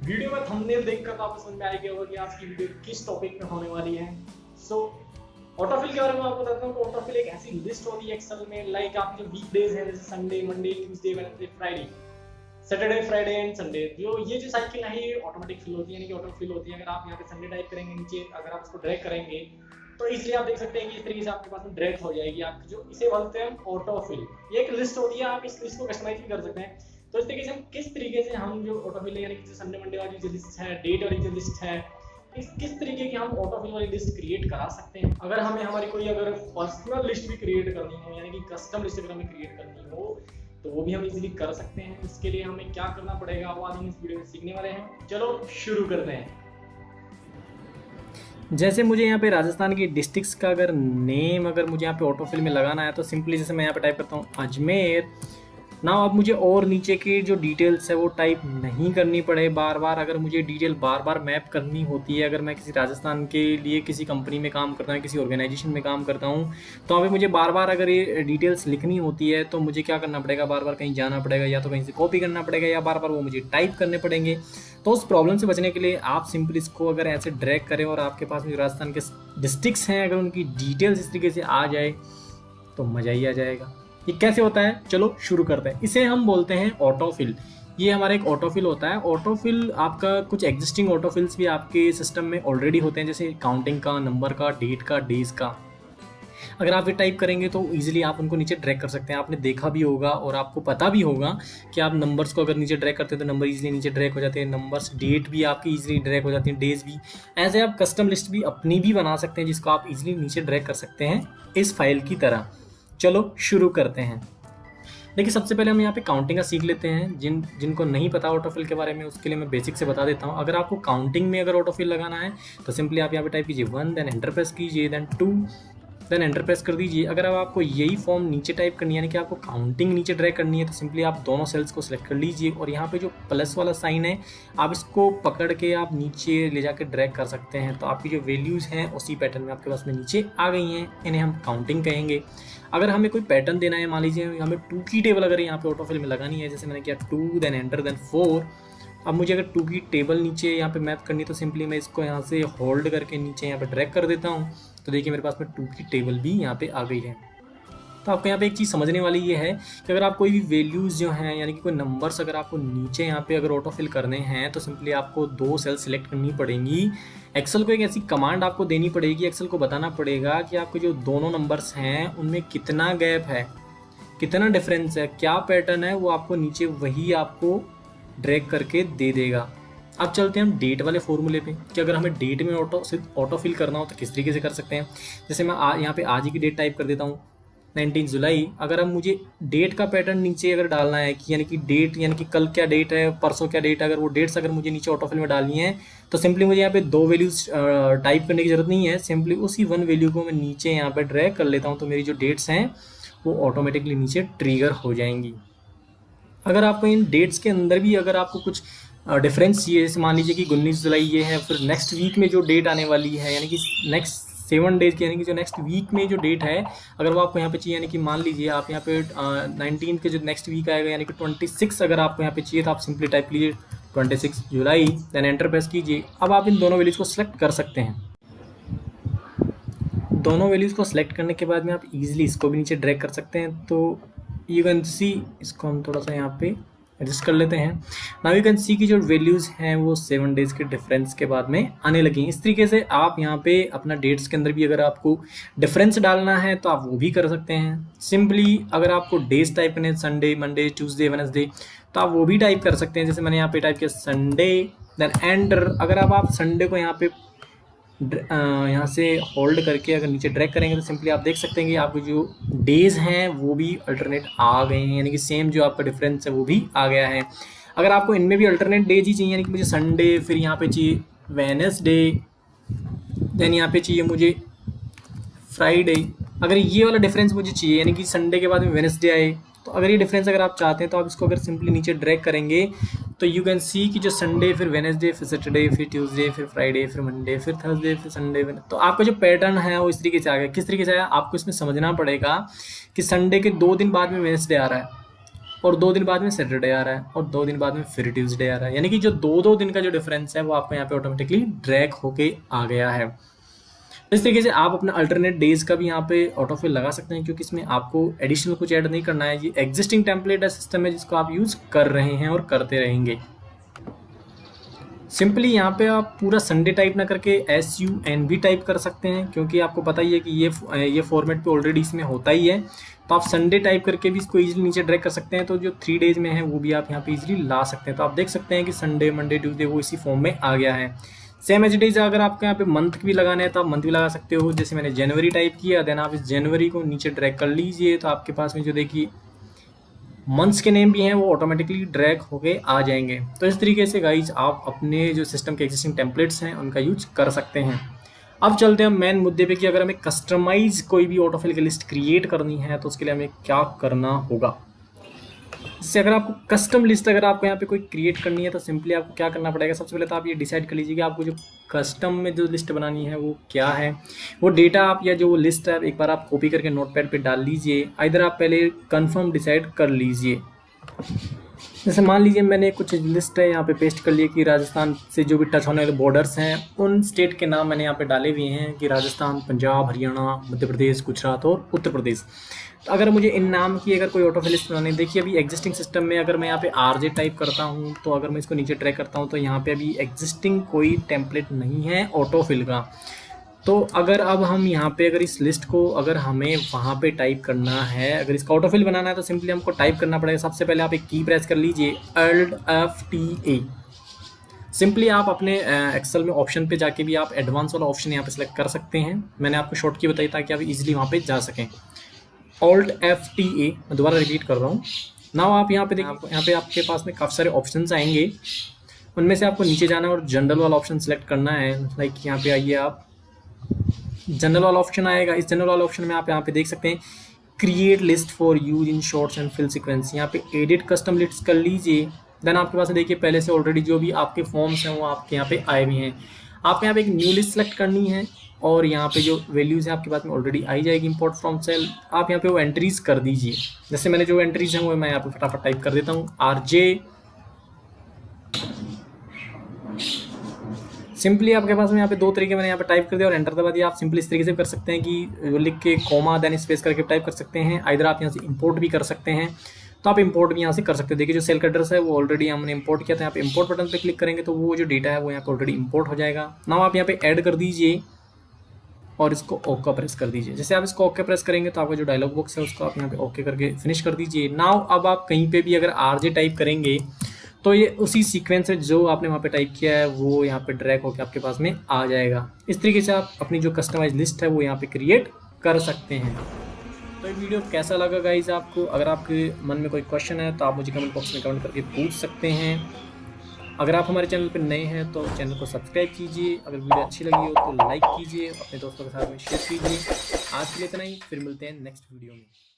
Video का thumbnail देखकर तो आपको समझ में आ गया होगा कि आज की वीडियो किस टॉपिक पे होने वाली है। सो ऑटोफिल के बारे में आपको बताता हूँ कि ऑटोफिल एक ऐसी लिस्ट होती है एक्सेल में, लाइक आपके जो वीकडेज हैं जैसे Sunday, Monday, Tuesday, Wednesday, Friday, Saturday, Friday and Sunday, ये जो साइकिल है ये ऑटोमेटिक फिल होती है, यानी कि ऑटो फिल होती है। अगर आप यहाँ पे संडे टाइप करेंगे नीचे, अगर आप इसको ड्रैग करेंगे तो इसलिए आप देख सकते हैं कि इस तरीके से आपके पास में ड्रैग हो जाएगी आपकी, जो इसे बोलते हैं ऑटोफिल। ये एक लिस्ट होती है, आप इस लिस्ट को कस्टमाइज भी कर सकते हैं। तो इस तरीके से हम किस तरीके से हम जो ऑटोफिल यानी कि संडे मंडे वाली जो लिस्ट है, डेट वाली जो लिस्ट है, किस तरीके की हम ऑटोफिल वाली लिस्ट क्रिएट करा सकते हैं। अगर हमें हमारी कोई अगर पर्सनल लिस्ट भी क्रिएट करनी हो, यानी कि कस्टम लिस्ट अगर हमें क्रिएट करनी हो, तो वो भी हम इजीली कर सकते हैं। इसके लिए हमें क्या करना पड़ेगा वो आज हम इस वीडियो में सीखने वाले हैं। चलो शुरू करते हैं। जैसे मुझे यहाँ पे राजस्थान की डिस्ट्रिक्ट्स का अगर नेम अगर मुझे यहाँ पे ऑटोफिल में लगाना है तो सिंपली जैसे मैं यहाँ पे टाइप करता हूँ अजमेर ना। अब मुझे और नीचे की जो डिटेल्स है वो टाइप नहीं करनी पड़े बार बार। अगर मुझे डिटेल बार बार मैप करनी होती है, अगर मैं किसी राजस्थान के लिए किसी कंपनी में काम करता हूँ, किसी ऑर्गेनाइजेशन में काम करता हूँ, तो वहाँ पे मुझे बार बार अगर ये डिटेल्स लिखनी होती है तो मुझे क्या करना पड़ेगा, बार बार कहीं जाना पड़ेगा, या तो कहीं से कॉपी करना पड़ेगा, या बार बार वो मुझे टाइप करने पड़ेंगे। तो उस प्रॉब्लम से बचने के लिए आप सिंपली इसको अगर ऐसे ड्रैग करें और आपके पास में जो राजस्थान के डिस्ट्रिक्ट्स हैं अगर उनकी डिटेल्स इस तरीके से आ जाए तो मज़ा ही आ जाएगा। ये कैसे होता है, चलो शुरू करते हैं। इसे हम बोलते हैं ऑटोफिल। ये हमारा एक ऑटोफिल होता है। ऑटोफिल आपका कुछ एग्जिस्टिंग ऑटोफिल्स भी आपके सिस्टम में ऑलरेडी होते हैं, जैसे काउंटिंग का, नंबर का, डेट का, डेज का। अगर आप ये टाइप करेंगे तो इजीली आप उनको नीचे ड्रैग कर सकते हैं। आपने देखा भी होगा और आपको पता भी होगा कि आप नंबर्स को अगर नीचे ड्रैग करते हैं तो नंबर इजीली नीचे ड्रैग हो जाते हैं, नंबर्स, डेट भी आपकी इजीली ड्रैग हो जाती है, डेज भी। ऐसे आप कस्टम लिस्ट भी अपनी भी बना सकते हैं जिसको आप इजीली नीचे ड्रैग कर सकते हैं इस फाइल की तरह। चलो शुरू करते हैं। देखिए, सबसे पहले हम यहाँ पे काउंटिंग का सीख लेते हैं। जिनको नहीं पता ऑटोफिल के बारे में, उसके लिए मैं बेसिक से बता देता हूँ। अगर आपको काउंटिंग में अगर ऑटोफिल लगाना है तो सिंपली आप यहाँ पे टाइप कीजिए 1, देन एंटर प्रेस कीजिए, देन 2, देन एंटर प्रेस कर दीजिए। अगर अब आपको यही फॉर्म नीचे टाइप करनी है, यानी कि आपको काउंटिंग नीचे ड्रैग करनी है, तो सिंपली आप दोनों सेल्स को सिलेक्ट कर लीजिए और यहाँ पे जो प्लस वाला साइन है आप इसको पकड़ के आप नीचे ले जाकर ड्रैग कर सकते हैं। तो आपकी जो वैल्यूज़ हैं उसी पैटर्न में आपके पास में नीचे आ गई हैं, इन्हें हम काउंटिंग कहेंगे। अगर हमें कोई पैटर्न देना है, मान लीजिए हमें 2 की टेबल अगर यहाँ पे ऑटोफिल में लगानी है, जैसे मैंने किया 2, देन एंटर, देन 4। अब मुझे अगर 2 की टेबल नीचे यहाँ पे मैप करनी है तो सिंपली मैं इसको यहाँ से होल्ड करके नीचे यहाँ पे ड्रैग कर देता हूँ। तो देखिए मेरे पास में 2 की टेबल भी यहाँ पे आ गई है। तो आपको यहाँ पे एक चीज़ समझने वाली ये है कि अगर आप कोई भी वैल्यूज़ जो हैं, यानी कि कोई नंबर्स अगर आपको नीचे यहाँ पे अगर ऑटोफिल करने हैं तो सिंपली आपको 2 सेल सिलेक्ट करनी पड़ेंगी। एक्सेल को एक ऐसी कमांड आपको देनी पड़ेगी, एक्सेल को बताना पड़ेगा कि आपके जो दोनों नंबर्स हैं उनमें कितना गैप है, कितना डिफरेंस है, क्या पैटर्न है, वो आपको नीचे वही आपको ड्रैग करके दे देगा। अब चलते हैं हम डेट वाले फॉर्मूले पे कि अगर हमें डेट में ऑटोफिल करना हो तो किस तरीके से कर सकते हैं। जैसे मैं यहाँ पे आज ही की डेट टाइप कर देता हूँ, 19 जुलाई। अगर अब मुझे डेट का पैटर्न नीचे अगर डालना है कि यानी कि डेट, यानी कि कल क्या डेट है, परसों क्या डेट है, अगर वो डेट्स अगर मुझे नीचे ऑटोफिल में डालनी है तो सिंपली मुझे यहाँ पे 2 वैल्यूज टाइप करने की जरूरत नहीं है। सिंपली उसी 1 वैल्यू को मैं नीचे यहाँ पे ड्रैग कर लेता हूँ तो मेरी जो डेट्स हैं वो ऑटोमेटिकली नीचे ट्रिगर हो जाएंगी। अगर आपको इन डेट्स के अंदर भी अगर आपको कुछ डिफरेंस चाहिए, जैसे मान लीजिए कि 19 जुलाई ये है, फिर नेक्स्ट वीक में जो डेट आने वाली है, यानी कि नेक्स्ट 7 डेज की, यानी कि जो नेक्स्ट वीक में जो डेट है अगर वो आपको यहाँ पे चाहिए, यानी कि मान लीजिए आप यहाँ पे 19 के जो नेक्स्ट वीक आएगा यानी कि 26 अगर आपको यहाँ पे चाहिए तो आप सिंपली टाइप कीजिए 26 जुलाई, देन एंटर प्रेस कीजिए। अब आप इन दोनों वैल्यूज़ को सिलेक्ट कर सकते हैं। दोनों वैल्यूज़ को सिलेक्ट करने के बाद में आप इजीली इसको भी नीचे ड्रैग कर सकते हैं। तो यू कैन सी, इसको हम थोड़ा सा यहाँ पे एडजस्ट कर लेते हैं। नाउ यू कैन सी की जो वैल्यूज़ हैं वो 7 डेज़ के डिफरेंस के बाद में आने लगी। इस तरीके से आप यहाँ पे अपना डेट्स के अंदर भी अगर आपको डिफरेंस डालना है तो आप वो भी कर सकते हैं। सिंपली अगर आपको डेज टाइप करने, संडे, मंडे, ट्यूसडे, वेडनेसडे, तो आप वो भी टाइप कर सकते हैं। जैसे मैंने यहाँ पे टाइप किया संडे, देन एंटर। अगर आप संडे को यहाँ पे यहाँ से होल्ड करके अगर नीचे ड्रैग करेंगे तो सिंपली आप देख सकते हैं कि आपके जो डेज हैं वो भी अल्टरनेट आ गए हैं, यानी कि सेम जो आपका डिफरेंस है वो भी आ गया है। अगर आपको इनमें भी अल्टरनेट डेज ही चाहिए, यानी कि मुझे संडे, फिर यहाँ पे चाहिए वेडनेसडे, देन यहाँ पे चाहिए मुझे फ्राइडे, अगर ये वाला डिफरेंस मुझे चाहिए, यानी कि संडे के बाद में वेडनेसडे आए, तो अगर ये डिफरेंस अगर आप चाहते हैं तो आप इसको अगर सिंपली नीचे ड्रैग करेंगे तो यू कैन सी कि जो संडे, फिर वेडनेसडे, फिर सैटरडे, फिर ट्यूसडे, फिर फ्राइडे, फिर मंडे, फिर थर्सडे, फिर संडे, तो आपका जो पैटर्न है वो इस तरीके से आ गया। किस तरीके से आया आपको इसमें समझना पड़ेगा कि संडे के 2 दिन बाद में वेडनेसडे आ रहा है, और 2 दिन बाद में सैटरडे आ रहा है और 2 दिन बाद में फिर ट्यूसडे आ रहा है, यानी कि जो 2 दिन का जो डिफरेंस है वो आपको यहाँ पे ऑटोमेटिकली ड्रैग होके आ गया है। इस तरीके से आप अपना अल्टरनेट डेज का भी यहाँ पे ऑटोफिल लगा सकते हैं, क्योंकि इसमें आपको एडिशनल कुछ ऐड नहीं करना है। ये एग्जिस्टिंग टेम्पलेट सिस्टम है जिसको आप यूज़ कर रहे हैं और करते रहेंगे। सिंपली यहाँ पे आप पूरा संडे टाइप ना करके SUN भी टाइप कर सकते हैं, क्योंकि आपको पता ही है कि ये फॉर्मेट पे ऑलरेडी इसमें होता ही है। तो आप संडे टाइप करके भी इसको इजीली नीचे ड्रैग कर सकते हैं। तो जो 3 डेज में है वो भी आप यहाँ पे इजीली ला सकते हैं। तो आप देख सकते हैं कि संडे, मंडे, ट्यूसडे वो इसी फॉर्म में आ गया है। सेम एज इट इज अगर आपको यहाँ पे मंथ भी लगाना है तो आप मंथ भी लगा सकते हो। जैसे मैंने जनवरी टाइप किया, देन आप इस जनवरी को नीचे ड्रैग कर लीजिए, तो आपके पास में जो देखिए मंथ्स के नेम भी हैं वो ऑटोमेटिकली ड्रैग होके आ जाएंगे। तो इस तरीके से गाइज आप अपने जो सिस्टम के एग्जिस्टिंग टेम्पलेट्स हैं उनका यूज कर सकते हैं। अब चलते हैं मेन मुद्दे पे कि अगर हमें कस्टमाइज कोई भी ऑटोफिल की लिस्ट क्रिएट करनी है तो उसके लिए हमें क्या करना होगा। जैसे अगर आपको कस्टम लिस्ट अगर आपको यहाँ पे कोई क्रिएट करनी है तो सिंपली आपको क्या करना पड़ेगा। सबसे पहले तो आप ये डिसाइड कर लीजिए कि आपको जो कस्टम में जो लिस्ट बनानी है वो क्या है। वो डेटा आप या जो लिस्ट है एक बार आप कॉपी करके नोटपैड पे डाल लीजिए। इधर आप पहले कंफर्म डिसाइड कर लीजिए। जैसे मान लीजिए मैंने कुछ लिस्ट है यहाँ पे पेस्ट कर लिए कि राजस्थान से जो भी टच होने वाले बॉर्डर्स हैं उन स्टेट के नाम मैंने यहाँ पे डाले हुए हैं कि राजस्थान, पंजाब, हरियाणा, मध्य प्रदेश, गुजरात और उत्तर प्रदेश। तो अगर मुझे इन नाम की अगर कोई ऑटोफिल लिस्ट बनानी है, देखिए अभी एग्जिस्टिंग सिस्टम में अगर मैं यहाँ पे RJ टाइप करता हूँ तो अगर मैं इसको नीचे ट्रैक करता हूँ तो यहाँ पे अभी एग्जिस्टिंग कोई टेम्पलेट नहीं है ऑटोफिल का। तो अगर अब हम यहाँ पे अगर इस लिस्ट को अगर हमें वहाँ पे टाइप करना है, अगर इसका ऑटोफिल बनाना है तो सिंपली हमको टाइप करना पड़ेगा। सबसे पहले आप एक की प्रेस कर लीजिए Alt+F+T+A। सिंपली आप अपने एक्सेल में ऑप्शन पे जाके भी आप एडवांस वाला ऑप्शन यहाँ पे सेलेक्ट कर सकते हैं। मैंने आपको शॉर्ट की बताई ताकि आप इजीली वहाँ पे जा सकें। Alt+F+T+A, मैं दोबारा रिपीट कर रहा हूँ। नाउ आप यहाँ पे देखिए, यहाँ पे आपके पास में काफ़ी सारे ऑप्शंस आएंगे। उनमें से आपको नीचे जाना है और जनरल वाला ऑप्शन सेलेक्ट करना है। लाइक यहाँ पे आइए, आप जनरल वाला ऑप्शन आएगा। इस जनरल वाला ऑप्शन में आप यहाँ पे देख सकते हैं create list for use in shorts and fill sequence. यहाँ पे एडिट कस्टम लिस्ट कर लीजिए। देन आपके पास देखिए पहले से ऑलरेडी जो भी आपके फॉर्म्स हैं वो आपके यहाँ पे आए हुए हैं। आपको यहाँ पे एक न्यू लिस्ट सेलेक्ट करनी है और यहाँ पे जो वैल्यूज़ हैं आपके पास में ऑलरेडी आई जाएगी इंपोर्ट फ्रॉम सेल। आप यहाँ पे वो एंट्रीज कर दीजिए। जैसे मैंने जो एंट्रीज हैं वो मैं यहाँ पे फटाफट टाइप कर देता हूँ RJ। सिंपली आपके पास में यहाँ पे 2 तरीके मैंने यहाँ पे टाइप कर दिया और एंटर दबा दिया। आप सिंपली इस तरीके से कर सकते हैं कि लिख के कॉमा देन स्पेस करके टाइप कर सकते हैं। इधर आप यहाँ से इंपोर्ट भी कर सकते हैं, तो आप इंपोर्ट भी यहाँ से कर सकते हैं। देखिए जो सेल का एड्रेस है वो ऑलरेडी हमने इंपोर्ट किया था। यहाँ पे इंपोर्ट बटन पे क्लिक करेंगे तो वो जो डेटा है वो यहाँ पे ऑलरेडी इंपोर्ट हो जाएगा। नाउ आप यहाँ पे ऐड कर दीजिए और इसको ओके प्रेस कर दीजिए। जैसे आप इसको ओके प्रेस करेंगे तो आपका जो डायलॉग बॉक्स है उसको आप यहाँ पे ओके करके फिनिश कर दीजिए। नाउ अब आप कहीं पे भी अगर RJ टाइप करेंगे तो ये उसी सीक्वेंस से जो आपने वहाँ पे टाइप किया है वो यहाँ पे ड्रैग होकर आपके पास में आ जाएगा। इस तरीके से आप अपनी जो कस्टमाइज लिस्ट है वो यहाँ पे क्रिएट कर सकते हैं। तो ये वीडियो कैसा लगा गाइज आपको? अगर आपके मन में कोई क्वेश्चन है तो आप मुझे कमेंट बॉक्स में कमेंट करके पूछ सकते हैं। अगर आप हमारे चैनल पर नए हैं तो चैनल को सब्सक्राइब कीजिए। अगर वीडियो अच्छी लगी हो तो लाइक कीजिए, अपने दोस्तों के साथ में शेयर कीजिए। आज के लिए इतना ही, फिर मिलते हैं नेक्स्ट वीडियो में।